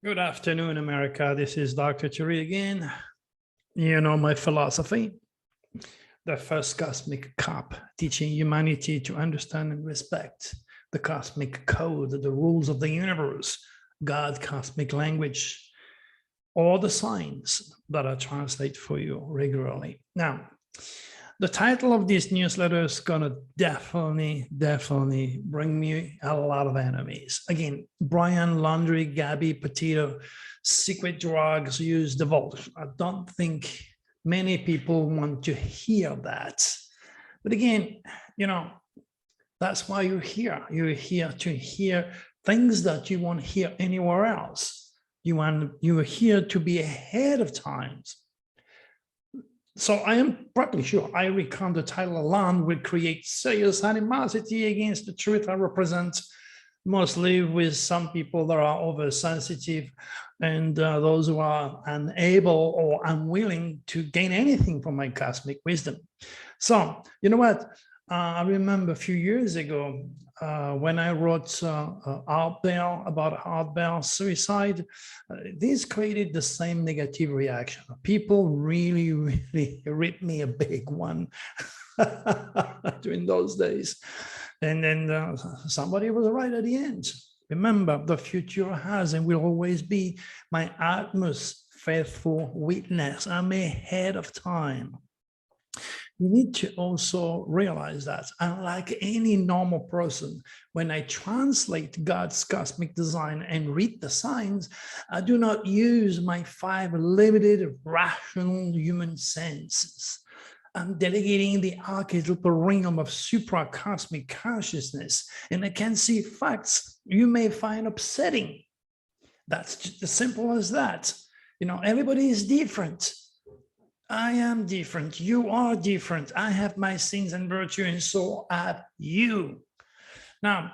Good afternoon, America. This is Dr. Churi again. You know my philosophy, the first cosmic cup, teaching humanity to understand and respect the cosmic code, the rules of the universe, God's cosmic language, all the signs that I translate for you regularly. Now, the title of this newsletter is gonna definitely bring me a lot of enemies. Again, Brian, Laundrie, Gabby, Petito, secret drugs use Divulged. I don't think many people want to hear that. But again, you know, that's why you're here. You're here to hear things that you won't hear anywhere else. You're here to be ahead of times. So I am probably sure I reckon the title alone will create serious animosity against the truth I represent, mostly with some people that are oversensitive and those who are unable or unwilling to gain anything from my cosmic wisdom. So, you know what? I remember a few years ago when I wrote Art Bell about Art Bell's suicide, this created the same negative reaction. People really ripped me a big one during those days. And then somebody was right at the end. Remember, the future has and will always be my utmost faithful witness. I'm ahead of time. You need to also realize that, unlike any normal person, when I translate God's cosmic design and read the signs, I do not use my 5 limited rational human senses. I'm delegating the archetypal realm of supra-cosmic consciousness, and I can see facts you may find upsetting. That's just as simple as that. You know, everybody is different. I am different. You are different. I have my sins and virtue, and so have you. Now,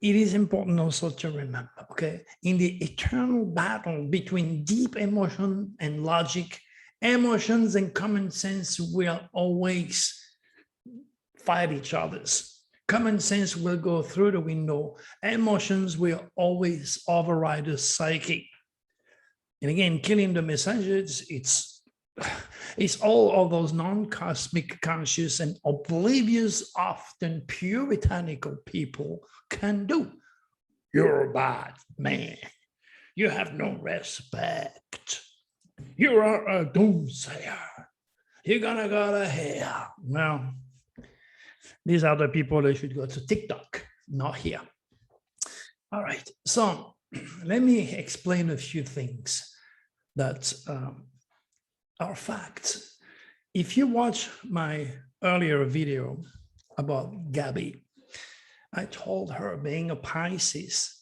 it is important also to remember, okay, in the eternal battle between deep emotion and logic, emotions and common sense will always fight each other. Common sense will go through the window. Emotions will always override the psyche. And again, killing the messengers, it's all of those non-cosmic conscious and oblivious, often puritanical people can do. You're a bad man. You have no respect. You are a doomsayer. You're gonna go to hell. Well, these are the people that should go to TikTok, not here. All right, so let me explain a few things that are facts. If you watch my earlier video about Gabby, I told her, being a Pisces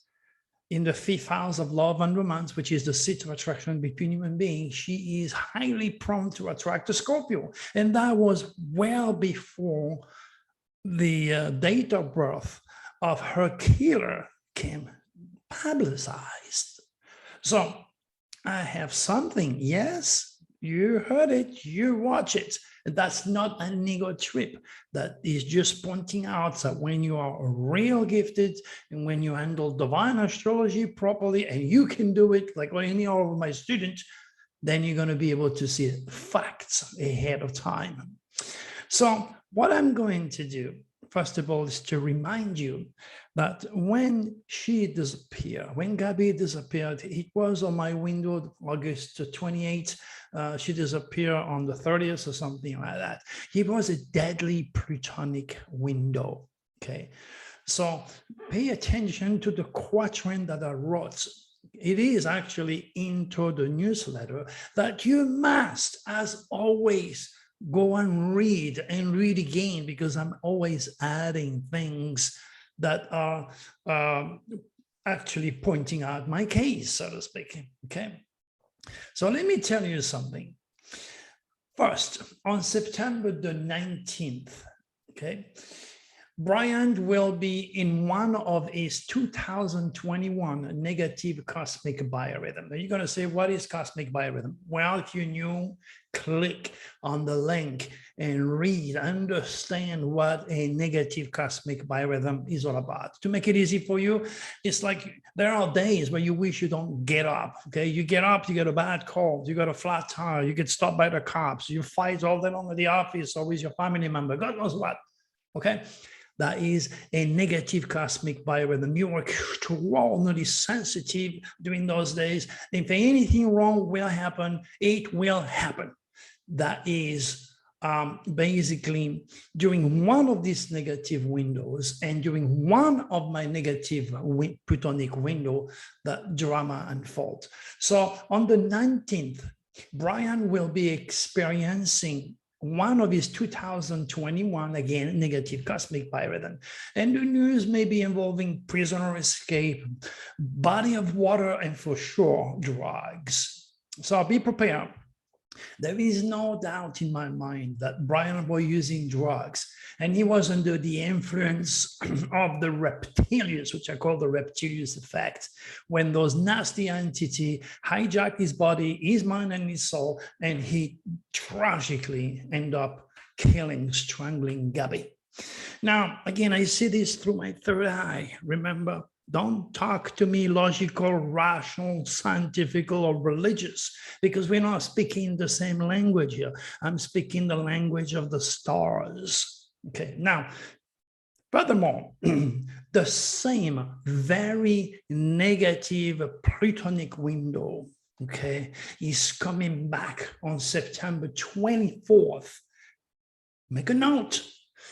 in the 5th house of love and romance, which is the seat of attraction between human beings, she is highly prone to attract a Scorpio. And that was well before the date of birth of her killer came publicized. So I have something, yes, you heard it, you watch it. That's not an ego trip. That is just pointing out that when you are real gifted and when you handle divine astrology properly, and you can do it like any of my students, then you're going to be able to see facts ahead of time. So what I'm going to do, first of all, is to remind you that when she disappeared, when Gabby disappeared, it was on my window, August 28th. She disappeared on the 30th or something like that. It was a deadly plutonic window, okay? So pay attention to the quatrain that I wrote. It is actually into the newsletter that you must, as always, go and read again, because I'm always adding things that are actually pointing out my case, so to speak, okay? So let me tell you something. First, on September the 19th, okay, Brian will be in one of his 2021 negative cosmic biorhythm. Now you're going to say, what is cosmic biorhythm? Well, if you knew, click on the link and read, understand what a negative cosmic biorhythm is all about. To make it easy for you, it's like there are days where you wish you don't get up, okay? You get up, you get a bad cold, you got a flat tire, you get stopped by the cops, you fight all day long at the office or with your family member, God knows what, okay? That is a negative cosmic biorhythm. You are extraordinarily sensitive during those days. If anything wrong will happen, it will happen. That is basically during one of these negative windows and during one of my negative Plutonic window, that drama unfolds. So on the 19th, Brian will be experiencing one of his 2021, again, negative cosmic biorhythm. And the news may be involving prisoner escape, body of water, and for sure, drugs. So be prepared. There is no doubt in my mind that Brian was using drugs and he was under the influence of the reptilians, which I call the reptilius effect, when those nasty entities hijack his body, his mind, and his soul, and he tragically end up killing, strangling Gabby. Now, again, I see this through my third eye. Remember, don't talk to me logical, rational, scientific, or religious, because we're not speaking the same language here. I'm speaking the language of the stars. Okay, now, furthermore, the same very negative Plutonic window, okay, is coming back on September 24th. Make a note,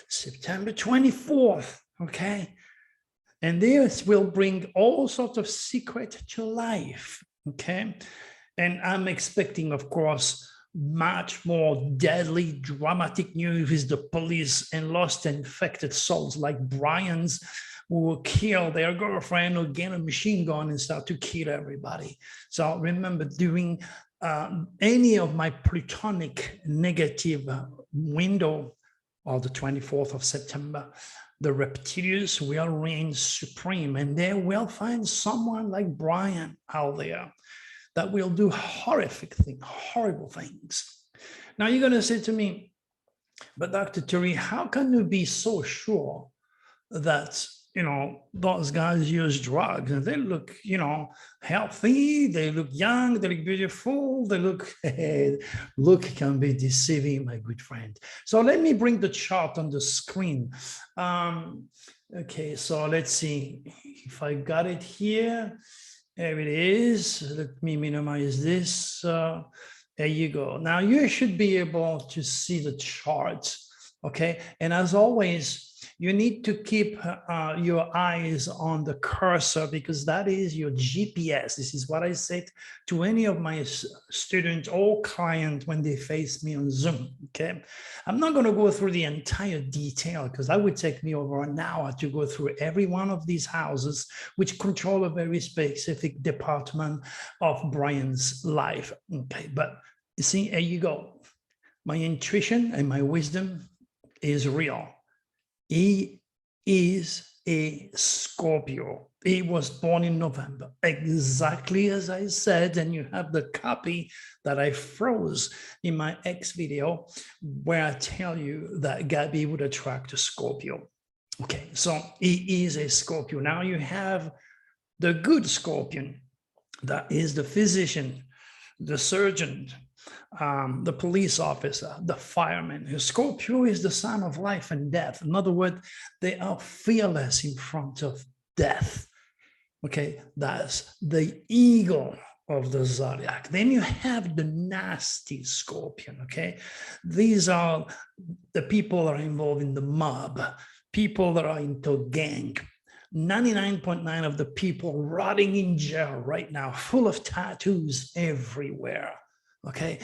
September 24th, okay? And this will bring all sorts of secret to life, okay? And I'm expecting, of course, much more deadly, dramatic news with the police and lost infected souls like Brian's, who will kill their girlfriend or get a machine gun and start to kill everybody. So remember, during any of my Plutonic negative window, or the 24th of September, the reptilians will reign supreme, and they will find someone like Brian out there that will do horrific things, horrible things. Now you're going to say to me, but Dr. Turi, how can you be so sure that, you know, those guys use drugs and they look, you know, healthy, they look young, they look beautiful, they look, look can be deceiving, my good friend. So let me bring the chart on the screen. Okay, so let's see if I got it here. There it is. Let me minimize this. There you go. Now you should be able to see the chart. Okay, and as always, you need to keep your eyes on the cursor, because that is your GPS. This is what I said to any of my students or clients when they face me on Zoom, okay? I'm not gonna go through the entire detail because that would take me over an hour to go through every one of these houses, which control a very specific department of Brian's life, okay? But you see, here you go. My intuition and my wisdom is real. He is a Scorpio. He was born in November, exactly as I said, and you have the copy that I froze in my X video where I tell you that Gabby would attract a Scorpio. Okay, so he is a Scorpio. Now you have the good Scorpion, that is the physician, the surgeon, the police officer, the fireman. Scorpio is the sign of life and death. In other words, they are fearless in front of death. Okay, that's the eagle of the zodiac. Then you have the nasty Scorpion. Okay, these are the people that are involved in the mob, people that are into gang. 99.9% of the people rotting in jail right now, full of tattoos everywhere. Okay,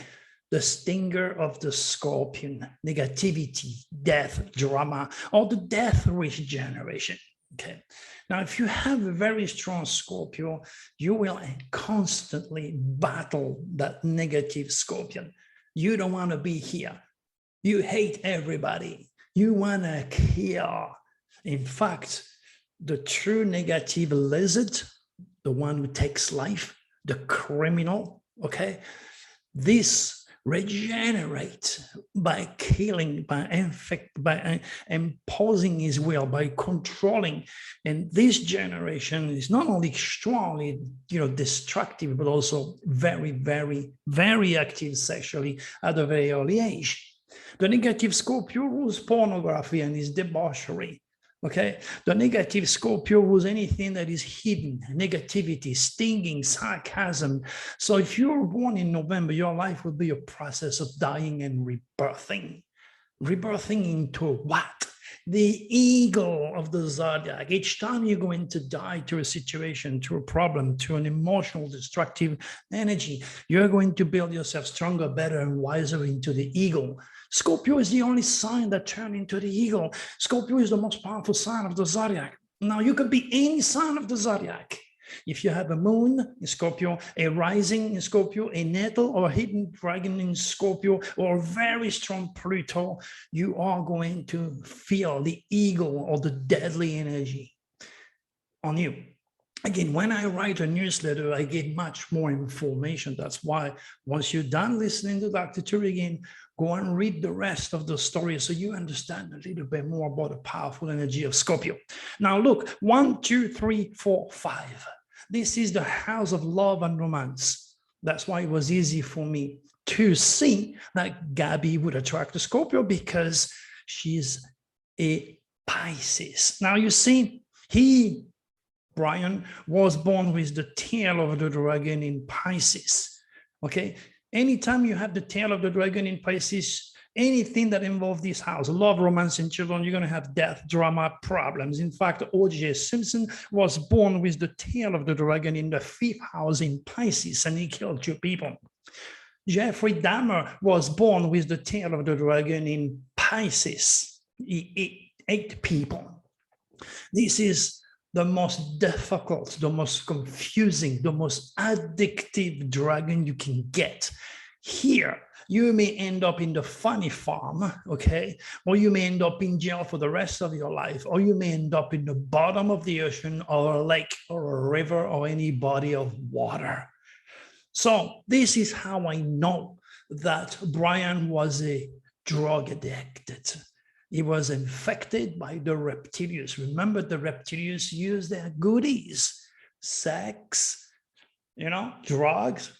the stinger of the Scorpion, negativity, death, drama, or the death wish generation. Okay, now if you have a very strong Scorpio, you will constantly battle that negative Scorpion. You don't want to be here. You hate everybody. You want to kill. In fact, the true negative lizard, the one who takes life, the criminal, okay, this regenerate by killing, by imposing his will, by controlling. And this generation is not only strongly, destructive, but also very, very, very active sexually at a very early age. The negative Scorpio rules pornography and is debauchery. Okay, the negative Scorpio was anything that is hidden, negativity, stinging, sarcasm. So if you're born in November, your life will be a process of dying and rebirthing. Rebirthing into what? The eagle of the zodiac. Each time you're going to die to a situation, to a problem, to an emotional, destructive energy, you're going to build yourself stronger, better, and wiser into the eagle. Scorpio is the only sign that turned into the eagle. Scorpio is the most powerful sign of the zodiac. Now, you could be any sign of the zodiac. If you have a moon in Scorpio, a rising in Scorpio, a natal or hidden dragon in Scorpio, or a very strong Pluto, you are going to feel the eagle or the deadly energy on you. Again, when I write a newsletter, I get much more information. That's why once you're done listening to Dr. Turigan, go and read the rest of the story so you understand a little bit more about the powerful energy of Scorpio. Now look, 1, 2, 3, 4, 5. This is the house of love and romance. That's why it was easy for me to see that Gabby would attract a Scorpio, because she's a Pisces. Now you see, Brian, was born with the tail of the dragon in Pisces. Okay, anytime you have the tail of the dragon in Pisces, anything that involves this house, love, romance, and children, you're going to have death, drama, problems. In fact, O.J. Simpson was born with the tail of the dragon in the 5th house in Pisces, and he killed 2 people. Jeffrey Dahmer was born with the tail of the dragon in Pisces. He ate 8 people. This is the most difficult, the most confusing, the most addictive dragon you can get. Here, you may end up in the funny farm, okay? Or you may end up in jail for the rest of your life, or you may end up in the bottom of the ocean or a lake or a river or any body of water. So this is how I know that Brian was a drug addicted. He was infected by the reptilians. Remember, the reptilians use their goodies, sex, drugs,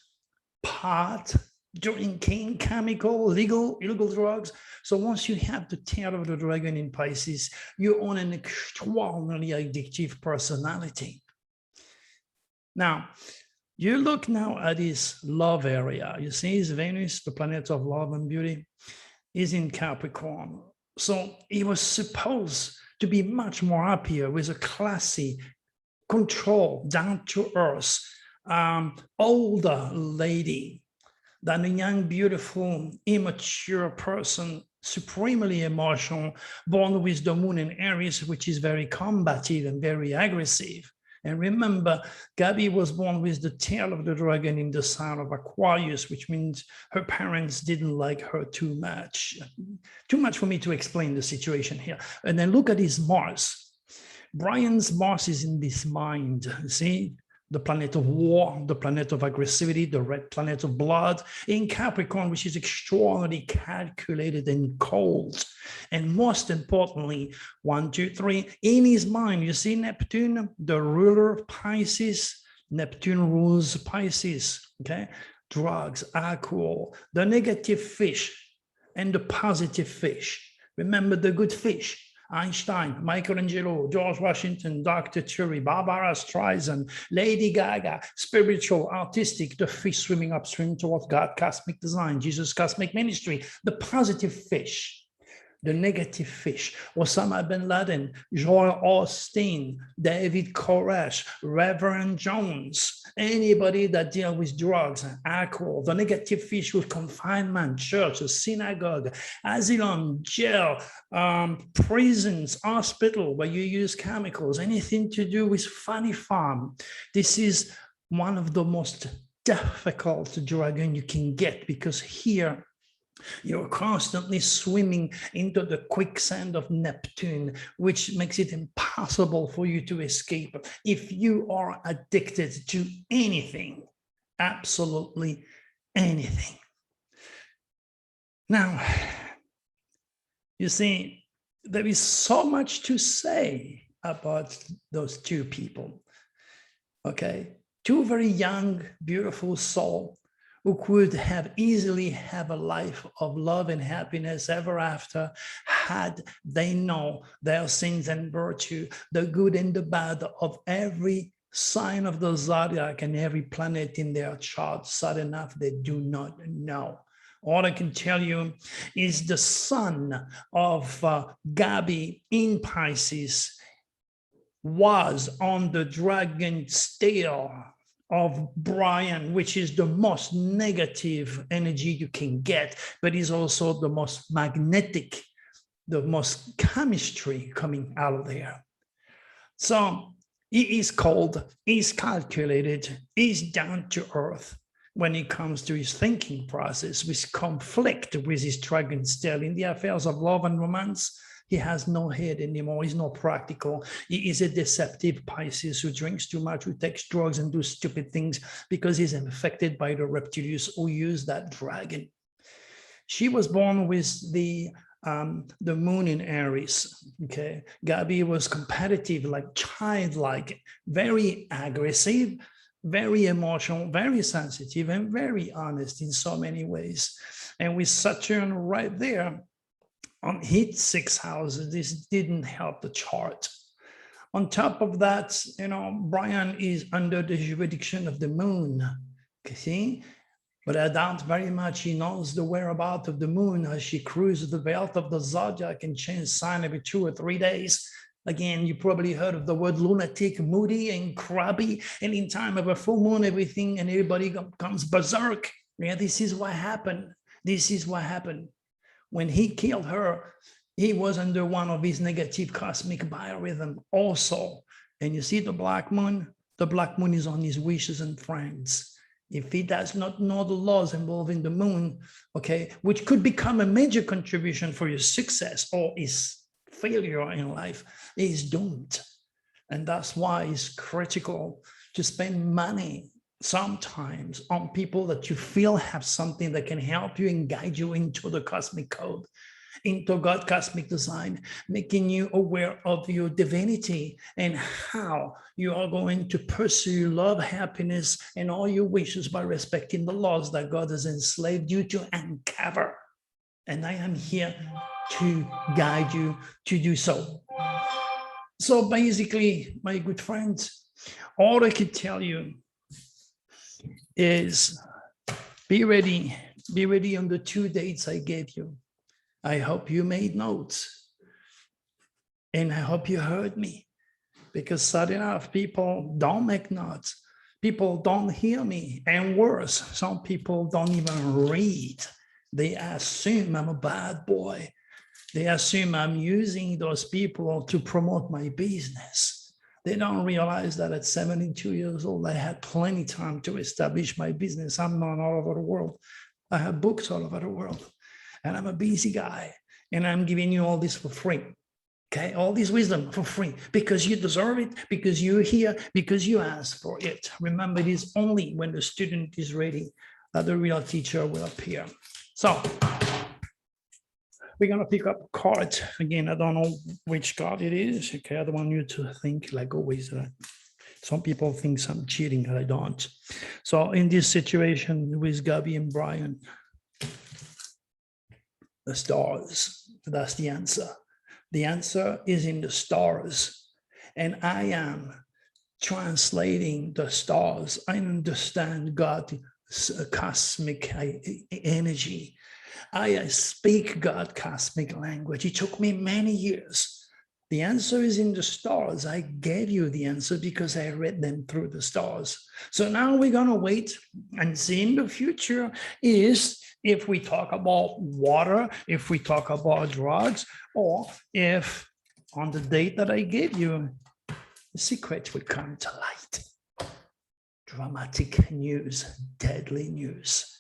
pot, drinking, chemical, illegal drugs. So once you have the tail of the dragon in Pisces, you own an extraordinarily addictive personality. Now, you look now at his love area. You see his Venus, the planet of love and beauty, is in Capricorn. So he was supposed to be much more happier with a classy, control, down-to-earth, older lady than a young, beautiful, immature person, supremely emotional, born with the moon in Aries, which is very combative and very aggressive. And remember, Gabby was born with the tail of the dragon in the sign of Aquarius, which means her parents didn't like her too much. Too much for me to explain the situation here. And then look at his Mars. Brian's Mars is in this mind, see? The planet of war, the planet of aggressivity, the red planet of blood, in Capricorn, which is extraordinarily calculated and cold. And most importantly, 1, 2, 3, in his mind, you see Neptune, the ruler of Pisces. Neptune rules Pisces, okay? Drugs, alcohol, the negative fish and the positive fish. Remember the good fish. Einstein, Michelangelo, George Washington, Dr. Turi, Barbara Streisand, Lady Gaga, spiritual, artistic, the fish swimming upstream towards God, cosmic design, Jesus, cosmic ministry, the positive fish, the negative fish, Osama bin Laden, Joel Osteen, David Koresh, Reverend Jones, anybody that deals with drugs and alcohol, the negative fish with confinement, church, a synagogue, asylum, jail, prisons, hospital, where you use chemicals, anything to do with funny farm. This is one of the most difficult dragon you can get, because here You're constantly swimming into the quicksand of Neptune, which makes it impossible for you to escape. If you are addicted to anything, absolutely anything. Now, you see, there is so much to say about those two people, okay? Two very young, beautiful souls who could have easily have a life of love and happiness ever after had they known their sins and virtue, the good and the bad of every sign of the zodiac and every planet in their chart. Sad enough, they do not know. All I can tell you is the sun of Gabby in Pisces was on the dragon tail of Brian, which is the most negative energy you can get, but is also the most magnetic, the most chemistry coming out of there. So he is cold, he's calculated, he's down to earth when it comes to his thinking process, which conflict with his dragon's tail. In the affairs of love and romance, he has no head anymore. He's not practical. He is a deceptive Pisces who drinks too much, who takes drugs and do stupid things because he's infected by the reptilians who use that dragon. She was born with the moon in Aries. Okay, Gabby was competitive, like childlike, very aggressive, very emotional, very sensitive, and very honest in so many ways. And with Saturn right there on hit 6 houses, this didn't help the chart. On top of that, you know, Brian is under the jurisdiction of the moon, see? But I doubt very much he knows the whereabouts of the moon as she cruises the belt of the zodiac and changes sign every 2 or 3 days. Again, you probably heard of the word lunatic, moody, and crabby, and in time of a full moon, everything and everybody comes berserk. Yeah, this is what happened. This is what happened. When he killed her, he was under one of his negative cosmic biorhythm also. And you see the black moon is on his wishes and friends. If he does not know the laws involving the moon, okay, which could become a major contribution for his success or his failure in life, he is doomed. And that's why it's critical to spend money sometimes on people that you feel have something that can help you and guide you into the cosmic code, into God cosmic design, making you aware of your divinity and how you are going to pursue love, happiness, and all your wishes by respecting the laws that God has enslaved you to uncover. And I am here to guide you to do so. So basically, my good friends, all I can tell you is be ready on the 2 dates I gave you. I hope you made notes and I hope you heard me, because sad enough, people don't make notes. People don't hear me, and worse, some people don't even read. They assume I'm a bad boy. They assume I'm using those people to promote my business. They don't realize that at 72 years old, I had plenty of time to establish my business. I'm known all over the world. I have books all over the world, and I'm a busy guy, and I'm giving you all this for free. Okay, all this wisdom for free, because you deserve it, because you're here, because you asked for it. Remember, it is only when the student is ready that the real teacher will appear. So we're going to pick up a card. Again, I don't know which card it is. Okay, I don't want you to think like always. Some people think I'm cheating, and I don't. So in this situation with Gabby and Brian, the stars, that's the answer. The answer is in the stars. And I am translating the stars. I understand God's cosmic energy. I speak God cosmic language. It took me many years. The answer is in the stars. I gave you the answer because I read them through the stars. So now we're going to wait and see in the future is if we talk about water, if we talk about drugs, or if on the date that I gave you, the secret will come to light. Dramatic news, deadly news.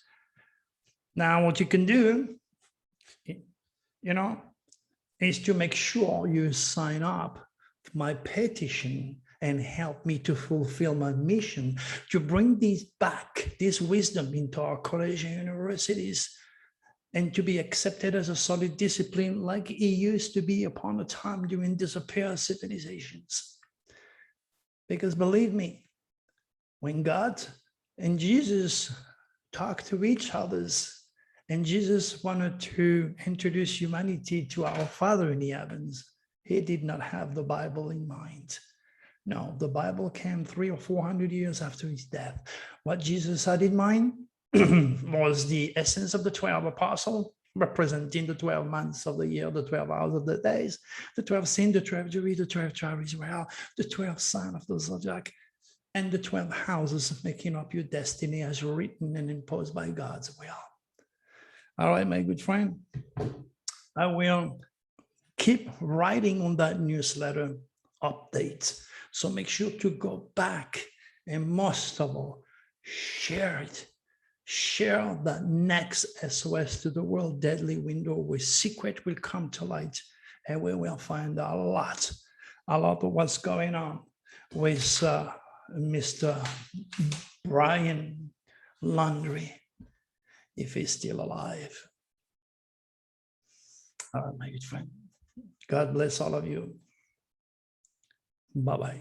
Now, what you can do you know, is to make sure you sign up for my petition and help me to fulfill my mission to bring this wisdom into our colleges and universities, and to be accepted as a solid discipline like it used to be upon a time during disappeared civilizations. Because believe me, when God and Jesus talked to each other, and Jesus wanted to introduce humanity to our Father in the heavens, he did not have the Bible in mind. No, the Bible came 300 or 400 years after his death. What Jesus had in mind was the essence of the 12 apostles, representing the 12 months of the year, the 12 hours of the days, the 12 sin, the 12 Jubilee, the 12 tribe of Israel, the 12 sign of the zodiac, and the 12 houses making up your destiny as written and imposed by God's will. All right, my good friend, I will keep writing on that newsletter updates. So make sure to go back and most of all, share it. Share that next SOS to the world deadly window where secret will come to light, and we will find a lot of what's going on with Mr. Brian Laundrie, if he's still alive. All right, my good friend. God bless all of you. Bye-bye.